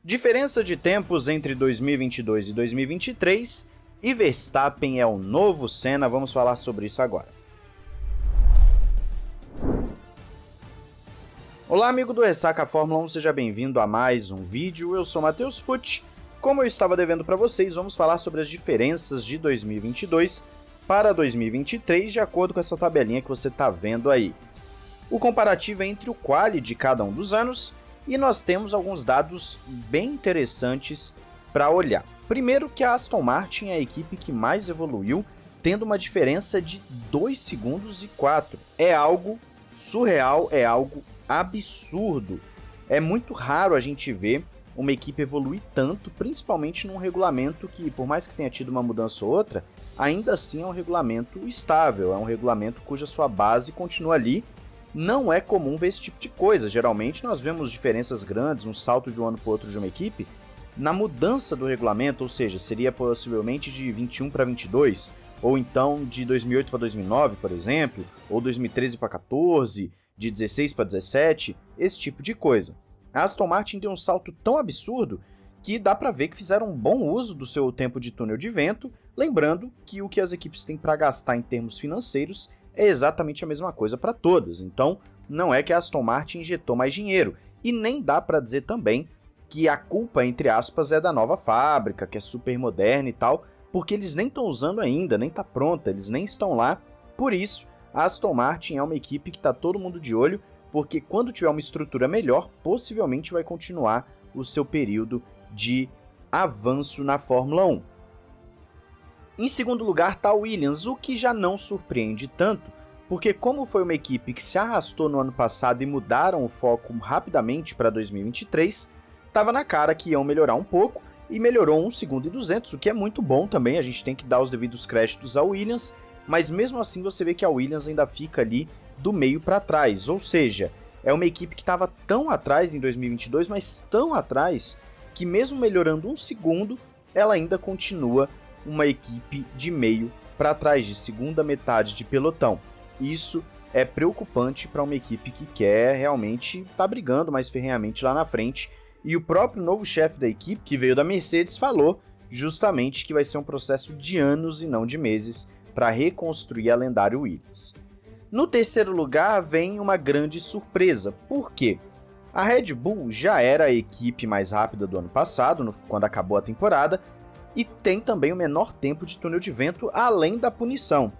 Diferença de tempos entre 2022 e 2023 e Verstappen é o novo Senna, vamos falar sobre isso agora. Olá amigo do Ressaca Fórmula 1, seja bem-vindo a mais um vídeo, eu sou Matheus Pucci. Como eu estava devendo para vocês, vamos falar sobre as diferenças de 2022 para 2023 de acordo com essa tabelinha que você está vendo aí. O comparativo é entre o quali de cada um dos anos e nós temos alguns dados bem interessantes para olhar. Primeiro que a Aston Martin é a equipe que mais evoluiu, tendo uma diferença de 2 segundos e 4. É algo surreal, é algo absurdo. É muito raro a gente ver uma equipe evoluir tanto, principalmente num regulamento que, por mais que tenha tido uma mudança ou outra, ainda assim é um regulamento estável, é um regulamento cuja sua base continua ali. Não é comum ver esse tipo de coisa. Geralmente nós vemos diferenças grandes, um salto de um ano para o outro de uma equipe, na mudança do regulamento, ou seja, seria possivelmente de 21 para 22, ou então de 2008 para 2009, por exemplo, ou 2013 para 14, de 16 para 17, esse tipo de coisa. A Aston Martin deu um salto tão absurdo que dá para ver que fizeram um bom uso do seu tempo de túnel de vento, lembrando que o que as equipes têm para gastar em termos financeiros é exatamente a mesma coisa para todas, então não é que a Aston Martin injetou mais dinheiro, e nem dá para dizer também que a culpa, entre aspas, é da nova fábrica, que é super moderna e tal, porque eles nem estão usando ainda, nem está pronta, eles nem estão lá. Por isso, a Aston Martin é uma equipe que está todo mundo de olho, porque quando tiver uma estrutura melhor, possivelmente vai continuar o seu período de avanço na Fórmula 1. Em segundo lugar está a Williams, o que já não surpreende tanto, porque como foi uma equipe que se arrastou no ano passado e mudaram o foco rapidamente para 2023, estava na cara que iam melhorar um pouco, e melhorou 1 segundo e 200, o que é muito bom também, a gente tem que dar os devidos créditos à Williams, mas mesmo assim você vê que a Williams ainda fica ali do meio para trás, ou seja, é uma equipe que estava tão atrás em 2022, mas tão atrás, que mesmo melhorando 1 segundo, ela ainda continua uma equipe de meio para trás, de segunda metade de pelotão. Isso é preocupante para uma equipe que quer realmente estar brigando mais ferrenhamente lá na frente, e o próprio novo chefe da equipe, que veio da Mercedes, falou justamente que vai ser um processo de anos e não de meses para reconstruir a lendária Williams. No terceiro lugar vem uma grande surpresa, por quê? A Red Bull já era a equipe mais rápida do ano passado, quando acabou a temporada, e tem também o menor tempo de túnel de vento, além da punição.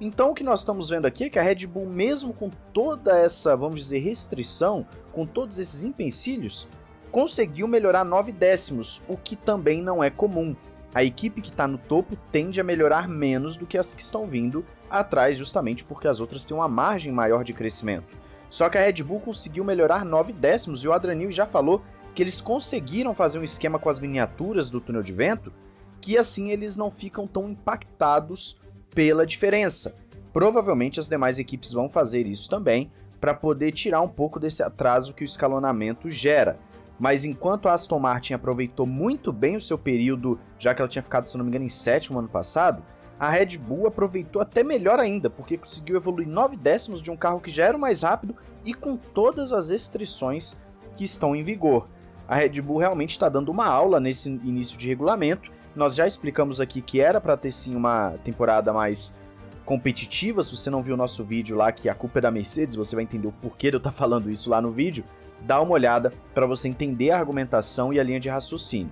Então o que nós estamos vendo aqui é que a Red Bull, mesmo com toda essa, vamos dizer, restrição, com todos esses empecilhos, conseguiu melhorar 9 décimos, o que também não é comum. A equipe que está no topo tende a melhorar menos do que as que estão vindo atrás, justamente porque as outras têm uma margem maior de crescimento. Só que a Red Bull conseguiu melhorar 9 décimos e o Adrian Newey já falou que eles conseguiram fazer um esquema com as miniaturas do túnel de vento que assim eles não ficam tão impactados pela diferença. Provavelmente as demais equipes vão fazer isso também para poder tirar um pouco desse atraso que o escalonamento gera. Mas enquanto a Aston Martin aproveitou muito bem o seu período, já que ela tinha ficado, se não me engano, em 7º ano passado, a Red Bull aproveitou até melhor ainda, porque conseguiu evoluir 9 décimos de um carro que já era o mais rápido e com todas as restrições que estão em vigor. A Red Bull realmente está dando uma aula nesse início de regulamento. Nós já explicamos aqui que era para ter sim uma temporada mais competitiva. Se você não viu o nosso vídeo lá, que a culpa é da Mercedes, você vai entender o porquê de eu estar falando isso lá no vídeo. Dá uma olhada para você entender a argumentação e a linha de raciocínio.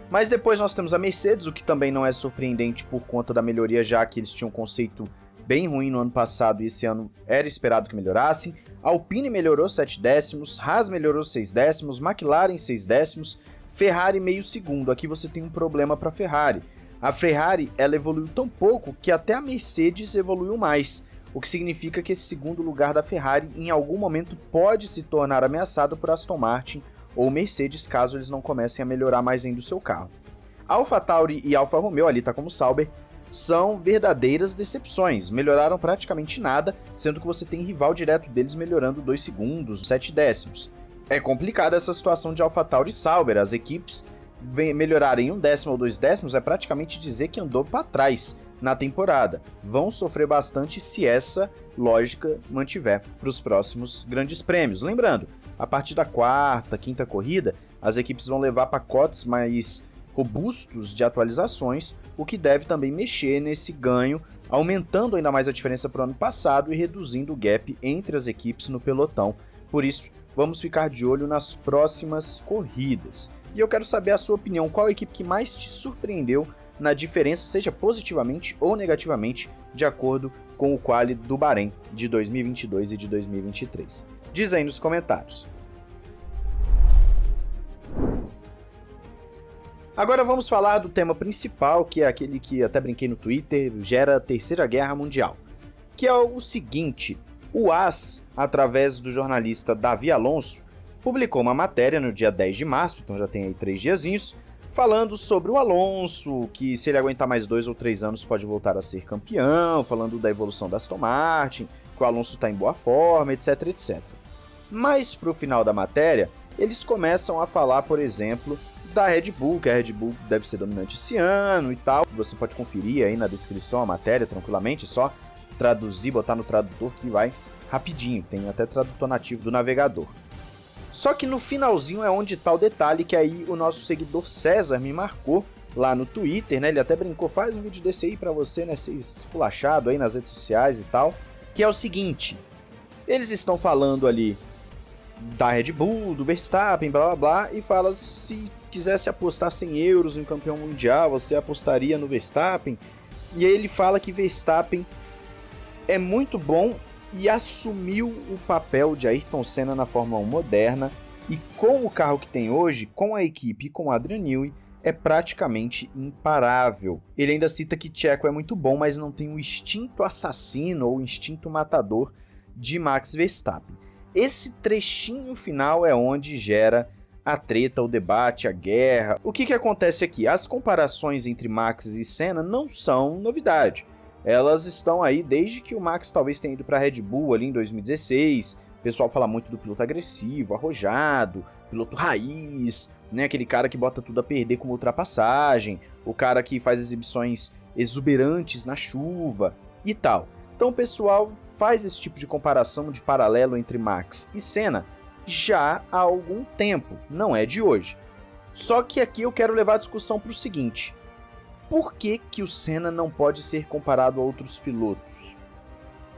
Mas depois nós temos a Mercedes, o que também não é surpreendente por conta da melhoria, já que eles tinham um conceito bem ruim no ano passado e esse ano era esperado que melhorassem. A Alpine melhorou 7 décimos, Haas melhorou 6 décimos, McLaren 6 décimos, Ferrari meio segundo. Aqui você tem um problema para a Ferrari. A Ferrari ela evoluiu tão pouco que até a Mercedes evoluiu mais, o que significa que esse segundo lugar da Ferrari em algum momento pode se tornar ameaçado por Aston Martin ou Mercedes, caso eles não comecem a melhorar mais ainda o seu carro. AlphaTauri e Alfa Romeo, ali tá como Sauber, são verdadeiras decepções, melhoraram praticamente nada, sendo que você tem rival direto deles melhorando 2 segundos, 7 décimos. É complicada essa situação de AlphaTauri e Sauber, as equipes melhorarem 1 décimo ou 2 décimos é praticamente dizer que andou para trás na temporada. Vão sofrer bastante se essa lógica mantiver para os próximos grandes prêmios. Lembrando, a partir da quarta, quinta corrida, as equipes vão levar pacotes mais robustos de atualizações, o que deve também mexer nesse ganho, aumentando ainda mais a diferença para o ano passado e reduzindo o gap entre as equipes no pelotão. Por isso, vamos ficar de olho nas próximas corridas. E eu quero saber a sua opinião, qual a equipe que mais te surpreendeu na diferença, seja positivamente ou negativamente, de acordo com o quali do Bahrein de 2022 e de 2023. Diz aí nos comentários. Agora vamos falar do tema principal, que é aquele que até brinquei no Twitter, gera a Terceira Guerra Mundial, que é o seguinte: o AS, através do jornalista Davi Alonso, publicou uma matéria no dia 10 de março, então já tem aí 3 diazinhos, falando sobre o Alonso, que se ele aguentar mais 2 ou 3 anos pode voltar a ser campeão, falando da evolução da Aston Martin, que o Alonso está em boa forma, etc, etc. Mas pro final da matéria, eles começam a falar, por exemplo, da Red Bull, que a Red Bull deve ser dominante esse ano e tal. Você pode conferir aí na descrição a matéria tranquilamente, só traduzir, botar no tradutor que vai rapidinho, tem até tradutor nativo do navegador. Só que no finalzinho é onde tá o detalhe que aí o nosso seguidor César me marcou lá no Twitter, né? Ele até brincou, faz um vídeo desse aí pra você, né, ser esculachado aí nas redes sociais e tal, que é o seguinte: eles estão falando ali da Red Bull, do Verstappen, blá blá blá, e fala, se quisesse apostar 100 euros em campeão mundial, você apostaria no Verstappen? E aí ele fala que Verstappen é muito bom e assumiu o papel de Ayrton Senna na Fórmula 1 moderna, e com o carro que tem hoje, com a equipe e com o Adrian Newey, é praticamente imparável. Ele ainda cita que Checo é muito bom, mas não tem o instinto assassino ou o instinto matador de Max Verstappen. Esse trechinho final é onde gera a treta, o debate, a guerra. O que acontece aqui? As comparações entre Max e Senna não são novidade. Elas estão aí desde que o Max talvez tenha ido para a Red Bull ali em 2016. O pessoal fala muito do piloto agressivo, arrojado, piloto raiz, né? Aquele cara que bota tudo a perder com ultrapassagem, o cara que faz exibições exuberantes na chuva e tal. Então o pessoal faz esse tipo de comparação, de paralelo entre Max e Senna já há algum tempo, não é de hoje. Só que aqui eu quero levar a discussão para o seguinte: por que que o Senna não pode ser comparado a outros pilotos?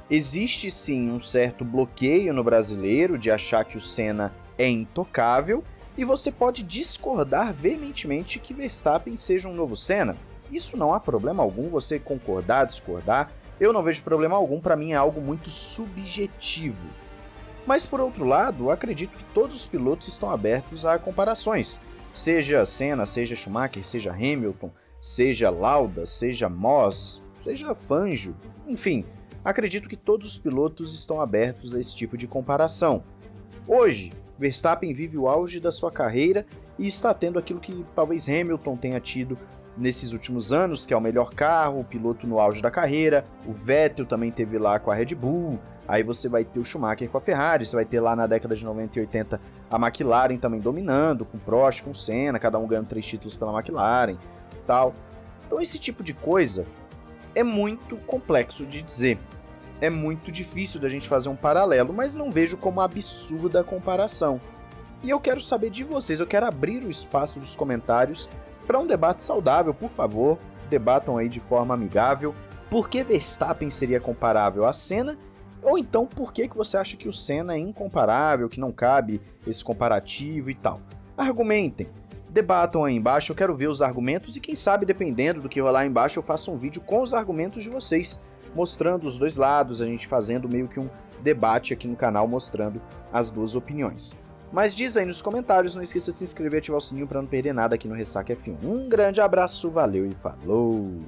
Existe sim um certo bloqueio no brasileiro de achar que o Senna é intocável, e você pode discordar veementemente que Verstappen seja um novo Senna. Isso não há problema algum, você concordar, discordar, eu não vejo problema algum, para mim é algo muito subjetivo. Mas por outro lado, acredito que todos os pilotos estão abertos a comparações, seja Senna, seja Schumacher, seja Hamilton, seja Lauda, seja Moss, seja Fangio, enfim, acredito que todos os pilotos estão abertos a esse tipo de comparação. Hoje, Verstappen vive o auge da sua carreira e está tendo aquilo que talvez Hamilton tenha tido nesses últimos anos, que é o melhor carro, o piloto no auge da carreira. O Vettel também teve lá com a Red Bull, aí você vai ter o Schumacher com a Ferrari, você vai ter lá na década de 90 e 80 a McLaren também dominando, com Prost, com Senna, cada um ganhando 3 títulos pela McLaren, tal. Então esse tipo de coisa é muito complexo de dizer, é muito difícil da gente fazer um paralelo, mas não vejo como absurda a comparação. E eu quero saber de vocês, eu quero abrir o espaço dos comentários para um debate saudável, por favor, debatam aí de forma amigável. Por que Verstappen seria comparável a Senna? Ou então, por que você acha que o Senna é incomparável, que não cabe esse comparativo e tal? Argumentem, debatam aí embaixo, eu quero ver os argumentos e quem sabe, dependendo do que rolar aí embaixo, eu faço um vídeo com os argumentos de vocês, mostrando os dois lados, a gente fazendo meio que um debate aqui no canal, mostrando as duas opiniões. Mas diz aí nos comentários, não esqueça de se inscrever e ativar o sininho para não perder nada aqui no Ressaca F1. Um grande abraço, valeu e falou!